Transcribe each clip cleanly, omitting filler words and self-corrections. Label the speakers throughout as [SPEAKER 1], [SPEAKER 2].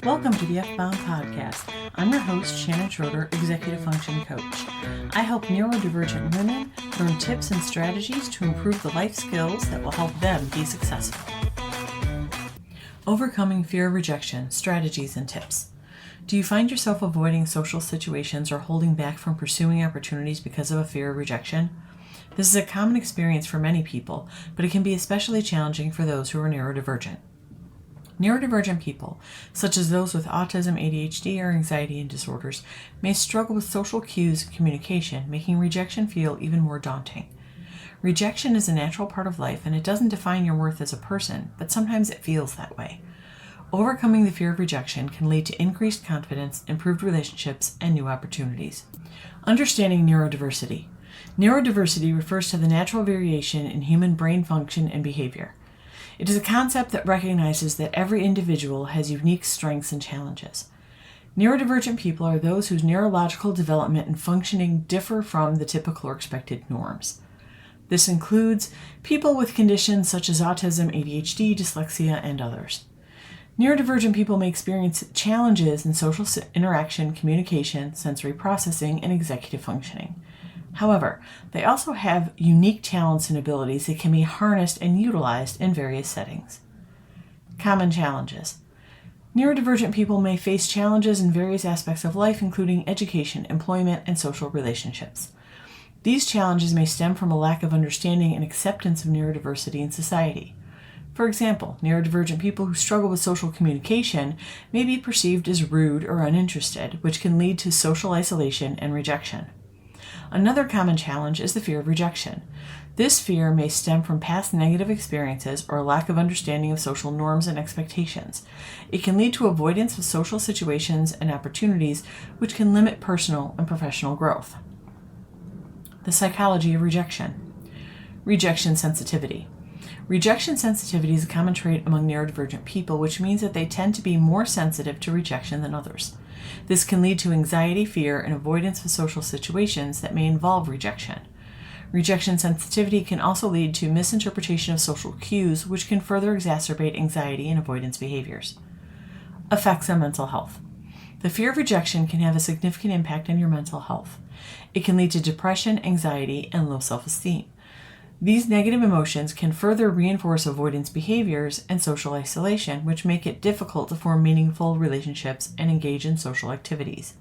[SPEAKER 1] Welcome to the F-Bound Podcast. I'm your host, Shannon Schroeder, Executive Function Coach. I help neurodivergent women learn tips and strategies to improve the life skills that will help them be successful. Overcoming fear of rejection, strategies and tips. Do you find yourself avoiding social situations or holding back from pursuing opportunities because of a fear of rejection? This is a common experience for many people, but it can be especially challenging for those who are neurodivergent. Neurodivergent people, such as those with autism, ADHD, or anxiety and disorders, may struggle with social cues and communication, making rejection feel even more daunting. Rejection is a natural part of life, and it doesn't define your worth as a person, but sometimes it feels that way. Overcoming the fear of rejection can lead to increased confidence, improved relationships, and new opportunities. Understanding neurodiversity. Neurodiversity refers to the natural variation in human brain function and behavior. It is a concept that recognizes that every individual has unique strengths and challenges. Neurodivergent people are those whose neurological development and functioning differ from the typical or expected norms. This includes people with conditions such as autism, ADHD, dyslexia, and others. Neurodivergent people may experience challenges in social interaction, communication, sensory processing, and executive functioning. However, they also have unique talents and abilities that can be harnessed and utilized in various settings. Common challenges. Neurodivergent people may face challenges in various aspects of life, including education, employment, and social relationships. These challenges may stem from a lack of understanding and acceptance of neurodiversity in society. For example, neurodivergent people who struggle with social communication may be perceived as rude or uninterested, which can lead to social isolation and rejection. Another common challenge is the fear of rejection. This fear may stem from past negative experiences or a lack of understanding of social norms and expectations. It can lead to avoidance of social situations and opportunities, which can limit personal and professional growth. The psychology of rejection. Rejection sensitivity. Rejection sensitivity is a common trait among neurodivergent people, which means that they tend to be more sensitive to rejection than others. This can lead to anxiety, fear, and avoidance of social situations that may involve rejection. Rejection sensitivity can also lead to misinterpretation of social cues, which can further exacerbate anxiety and avoidance behaviors. Effects on mental health. The fear of rejection can have a significant impact on your mental health. It can lead to depression, anxiety, and low self-esteem. These negative emotions can further reinforce avoidance behaviors and social isolation, which make it difficult to form meaningful relationships and engage in social activities.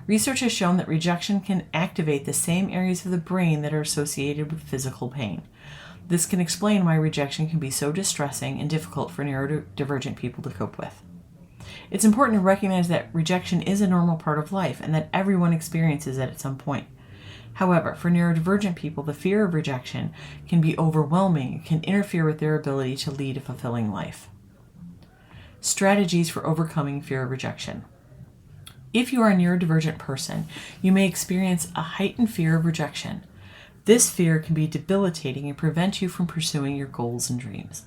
[SPEAKER 1] Research has shown that rejection can activate the same areas of the brain that are associated with physical pain. This can explain why rejection can be so distressing and difficult for neurodivergent people to cope with. It's important to recognize that rejection is a normal part of life and that everyone experiences it at some point. However, for neurodivergent people, the fear of rejection can be overwhelming and can interfere with their ability to lead a fulfilling life. Strategies for overcoming fear of rejection. If you are a neurodivergent person, you may experience a heightened fear of rejection. This fear can be debilitating and prevent you from pursuing your goals and dreams.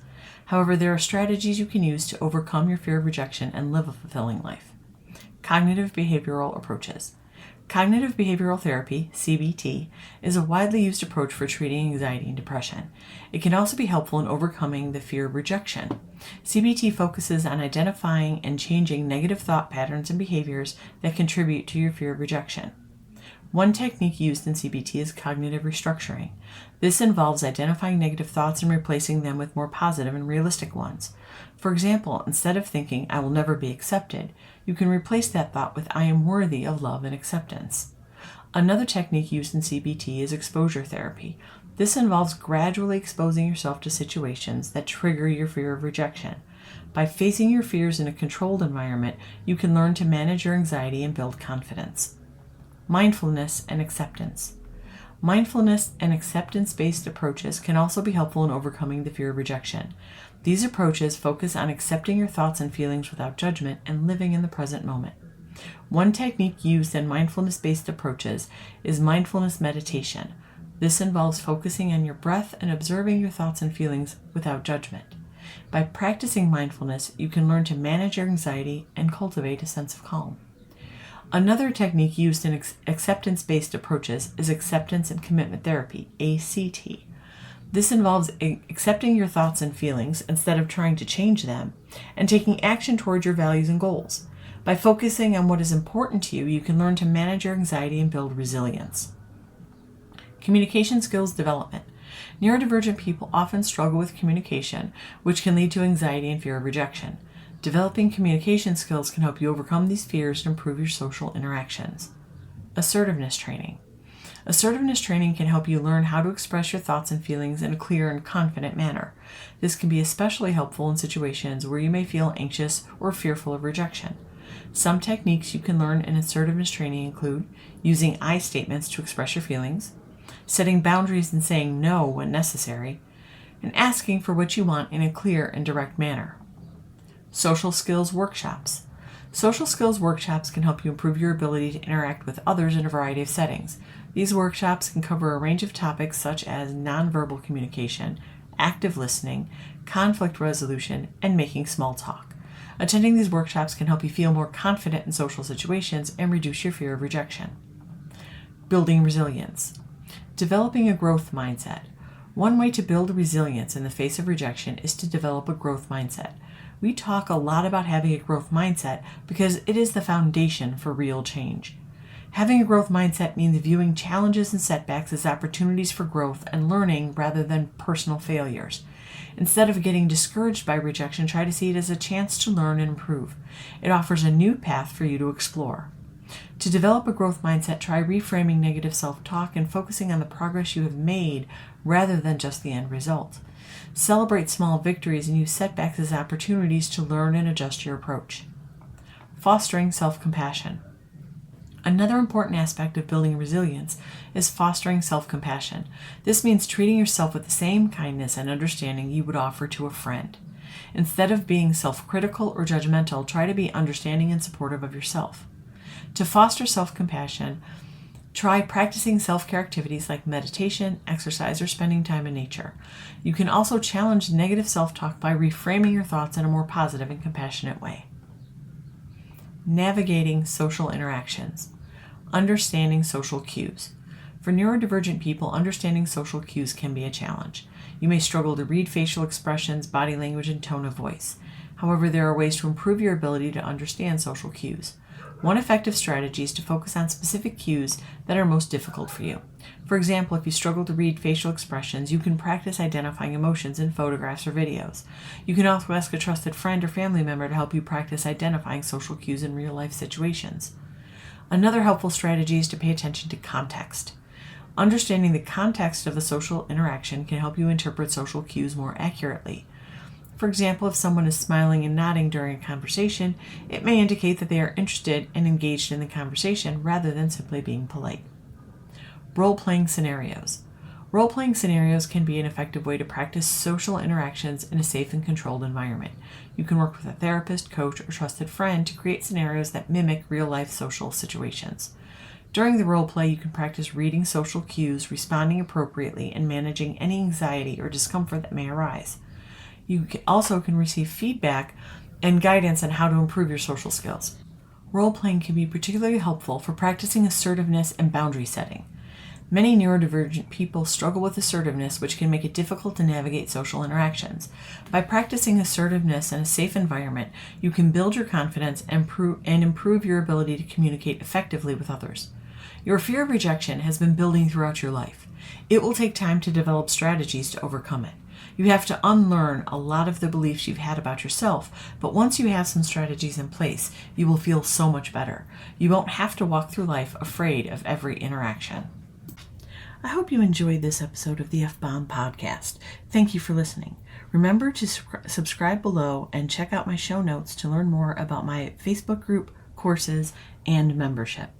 [SPEAKER 1] However, there are strategies you can use to overcome your fear of rejection and live a fulfilling life. Cognitive behavioral approaches. Cognitive behavioral therapy, CBT, is a widely used approach for treating anxiety and depression. It can also be helpful in overcoming the fear of rejection. CBT focuses on identifying and changing negative thought patterns and behaviors that contribute to your fear of rejection. One technique used in CBT is cognitive restructuring. This involves identifying negative thoughts and replacing them with more positive and realistic ones. For example, instead of thinking, "I will never be accepted," you can replace that thought with, "I am worthy of love and acceptance." Another technique used in CBT is exposure therapy. This involves gradually exposing yourself to situations that trigger your fear of rejection. By facing your fears in a controlled environment, you can learn to manage your anxiety and build confidence. Mindfulness and acceptance. Mindfulness and acceptance-based approaches can also be helpful in overcoming the fear of rejection. These approaches focus on accepting your thoughts and feelings without judgment and living in the present moment. One technique used in mindfulness-based approaches is mindfulness meditation. This involves focusing on your breath and observing your thoughts and feelings without judgment. By practicing mindfulness, you can learn to manage your anxiety and cultivate a sense of calm. Another technique used in acceptance-based approaches is acceptance and commitment therapy, ACT. This involves accepting your thoughts and feelings instead of trying to change them, and taking action towards your values and goals. By focusing on what is important to you, you can learn to manage your anxiety and build resilience. Communication skills development. Neurodivergent people often struggle with communication, which can lead to anxiety and fear of rejection. Developing communication skills can help you overcome these fears and improve your social interactions. Assertiveness training. Assertiveness training can help you learn how to express your thoughts and feelings in a clear and confident manner. This can be especially helpful in situations where you may feel anxious or fearful of rejection. Some techniques you can learn in assertiveness training include using I statements to express your feelings, setting boundaries and saying no when necessary, and asking for what you want in a clear and direct manner. Social skills workshops. Social skills workshops can help you improve your ability to interact with others in a variety of settings. These workshops can cover a range of topics such as nonverbal communication, active listening, conflict resolution, and making small talk. Attending these workshops can help you feel more confident in social situations and reduce your fear of rejection. Building resilience. Developing a growth mindset. One way to build resilience in the face of rejection is to develop a growth mindset. We talk a lot about having a growth mindset because it is the foundation for real change. Having a growth mindset means viewing challenges and setbacks as opportunities for growth and learning rather than personal failures. Instead of getting discouraged by rejection, try to see it as a chance to learn and improve. It offers a new path for you to explore. To develop a growth mindset, try reframing negative self-talk and focusing on the progress you have made rather than just the end result. Celebrate small victories and use setbacks as opportunities to learn and adjust your approach. Fostering self-compassion. Another important aspect of building resilience is fostering self-compassion. This means treating yourself with the same kindness and understanding you would offer to a friend. Instead of being self-critical or judgmental, try to be understanding and supportive of yourself. To foster self-compassion, try practicing self-care activities like meditation, exercise, or spending time in nature. You can also challenge negative self-talk by reframing your thoughts in a more positive and compassionate way. Navigating social interactions. Understanding social cues. For neurodivergent people, understanding social cues can be a challenge. You may struggle to read facial expressions, body language, and tone of voice. However, there are ways to improve your ability to understand social cues. One effective strategy is to focus on specific cues that are most difficult for you. For example, if you struggle to read facial expressions, you can practice identifying emotions in photographs or videos. You can also ask a trusted friend or family member to help you practice identifying social cues in real-life situations. Another helpful strategy is to pay attention to context. Understanding the context of the social interaction can help you interpret social cues more accurately. For example, if someone is smiling and nodding during a conversation, it may indicate that they are interested and engaged in the conversation rather than simply being polite. Role-playing scenarios. Role-playing scenarios can be an effective way to practice social interactions in a safe and controlled environment. You can work with a therapist, coach, or trusted friend to create scenarios that mimic real-life social situations. During the role play, you can practice reading social cues, responding appropriately, and managing any anxiety or discomfort that may arise. You also can receive feedback and guidance on how to improve your social skills. Role-playing can be particularly helpful for practicing assertiveness and boundary setting. Many neurodivergent people struggle with assertiveness, which can make it difficult to navigate social interactions. By practicing assertiveness in a safe environment, you can build your confidence and improve your ability to communicate effectively with others. Your fear of rejection has been building throughout your life. It will take time to develop strategies to overcome it. You have to unlearn a lot of the beliefs you've had about yourself, but once you have some strategies in place, you will feel so much better. You won't have to walk through life afraid of every interaction. I hope you enjoyed this episode of the F-Bomb podcast. Thank you for listening. Remember to subscribe below and check out my show notes to learn more about my Facebook group, courses, and membership.